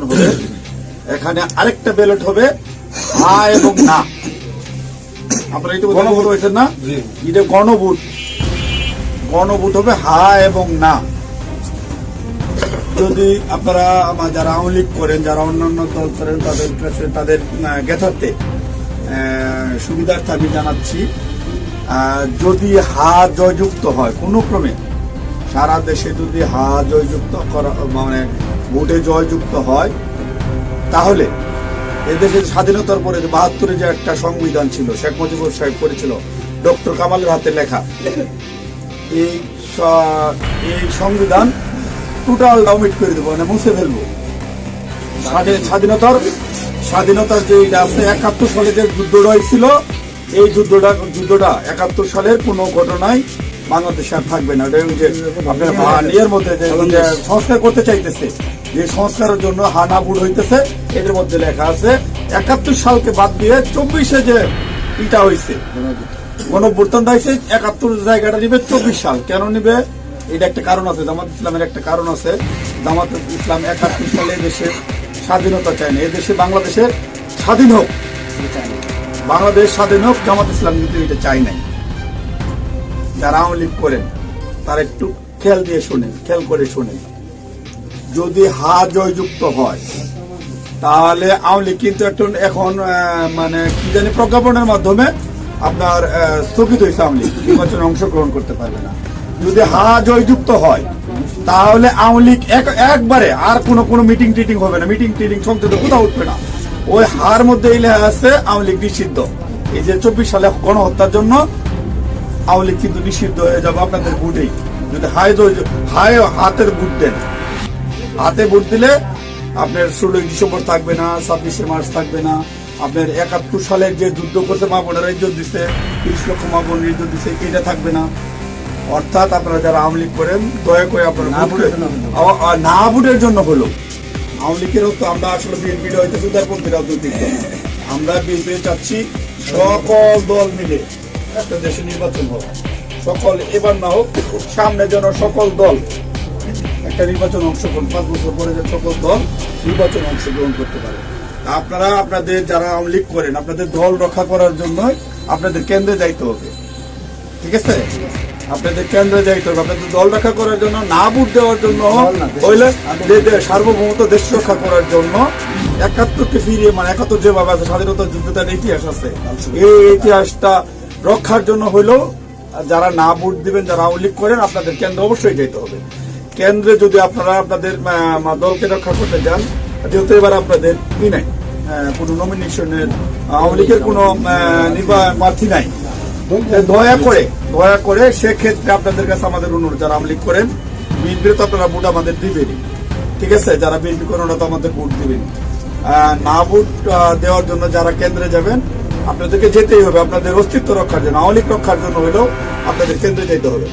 হবে। এখানে আরেকটা ব্যালট হবে হা এবং না। আপনারা এটা গণভোট হয়েছেন না, এটা গণভোট। গণভোট হবে হা এবং না। যদি আপনারা যারা আওয়ামী লীগ করেন, যারা অন্যান্য দল করেন, তাদের জ্ঞাতার্থে সুবিধার্থে আমি জানাচ্ছি, যদি হা জয়যুক্ত হয় কোনো ক্রমে, সারা দেশে যদি হা জয়যুক্ত করা ভোটে জয়যুক্ত হয়, তাহলে এদেশের স্বাধীনতার পরে ৭২-এ যে একটা সংবিধান ছিল, শেখ মুজিবুর সাহেব করেছিল ডক্টর কামালের হাতে লেখা, এই সংবিধান টোটাল ডাউমিট করে দেবো, মুছে ফেলবো। স্বাধীনতার যে আছে ৭১ সালে যে যুদ্ধটা হয়েছিল, এই যুদ্ধটা ৭১ সালের কোনো ঘটনায় বাংলাদেশে আর থাকবে না। আপনার ইয়ের মধ্যে যে সংস্কার করতে চাইতেছে, যে সংস্কারের জন্য হানা বুট হইতেছে, এদের মধ্যে লেখা আছে ৭১ সালকে বাদ দিয়ে ২৪-এ যে ইটা হয়েছে, গণঅভ্যুত্থান হয়েছে, ৭১ জায়গাটা নিবে ২৪ সাল। কেন নিবে? এটা একটা কারণ আছে, জামাত ইসলামের একটা কারণ আছে। জামাত ইসলাম ৭১ সালে দেশে স্বাধীনতা চায় না, এদেশে বাংলাদেশের স্বাধীন হোক, বাংলাদেশ স্বাধীন হোক, জামাত ইসলাম কিন্তু এটা চাই নাই। যারা আওয়ামী লীগ করেন তারা একটু খেয়াল করে শোনেন। যদি হা জয়যুক্ত হয়, তাহলে আওয়ামী লীগ কিন্তু এখন কি জানি প্রজ্ঞাপনের মাধ্যমে আপনার স্থগিত হয়েছে, আওয়ামী লীগ নির্বাচনে অংশগ্রহণ করতে পারবে না। যদি হা জয়যুক্ত হয়, তাহলে আওয়ামী লীগ একবারে আর কোনো মিটিং টিটিং হবে না, মিটিং টিটিং সংসদে কোথাও উঠবে না। ওই হার মধ্যে লেখা আছে আওয়ামী লীগ নিষিদ্ধ। এই যে ২৪ সালে গণহত্যার জন্য আওয়ামী লীগ কিন্তু নিষিদ্ধ হয়ে যাবে আপনাদের ভোটেই। যদি হাতের ভোট দেন, হাতে ভোট দিলে আপনার ১৬ ডিসেম্বর থাকবে না, ২৬শে মার্চ থাকবে না। আপনার ৭১ সালের যে যুদ্ধ করতে মা বোনেরা ইজ্জত দিচ্ছে, ৩০ লক্ষ মা বোনের ইজ্জত দিচ্ছে, এটা থাকবে না। অর্থাৎ আপনারা যারা আওয়ামী লীগ করেন, দয়া করে আপনারা না ভোটের জন্য হলো। আওয়ামী লীগেরও তো আমরা আসলে বিএনপিটা হইতেছে উদারপন্থী রাজনৈতিক দল। আমরা বিএনপি চাচ্ছি সকল দল মিলে একটা দেশে নির্বাচন হোক, সকল এবার না হোক, সামনে যেন সকল দল একটা নির্বাচন অংশগ্রহণ, ৫ বছর পরে যে সকল দল নির্বাচন অংশগ্রহণ করতে পারে। আপনারা আপনাদের যারা আওয়ামী লীগ করেন, আপনাদের দল রক্ষা করার জন্য আপনাদের কেন্দ্রে যাইতে হবে, ঠিক আছে? আপনাদের কেন্দ্রে যাইতে হবে, আপনাদের দল রক্ষা করার জন্য, না ভোট দেওয়ার জন্য, হইলে সার্বভৌমত্ব দেশ রক্ষা করার জন্য ৭১কে ফিরিয়ে ৭১ যেভাবে আছে, স্বাধীনতা যুদ্ধের ইতিহাস আছে, এই ইতিহাসটা রক্ষার জন্য হইলেও যারা না ভোট দিবেন, যারা আওয়ামী লীগ করেন, আপনাদের কেন্দ্রে অবশ্যই যেতে হবে। কেন্দ্রে যদি আপনারা আপনাদের দলকে রক্ষা করতে যান, যেহেতু এবার আপনাদের নাই কোনো নমিনেশনের, আওয়ামী লীগের কোনো প্রার্থী নাই, দয়া করে সেক্ষেত্রে আপনাদের কাছে আমাদের অনুরোধ, যারা আওয়ামী লীগ করেন, বিএনপির তো আপনারা ভোট আমাদের দিবেনই, ঠিক আছে? যারা বিএনপি করেন ওরা তো আমাদের ভোট দিবেন। না ভোট দেওয়ার জন্য যারা কেন্দ্রে যাবেন, আপনাদেরকে যেতেই হবে, আপনাদের অস্তিত্ব রক্ষার জন্য, আওয়ামী লীগ রক্ষার জন্য হলেও আপনাদের কেন্দ্রে যেতে হবে।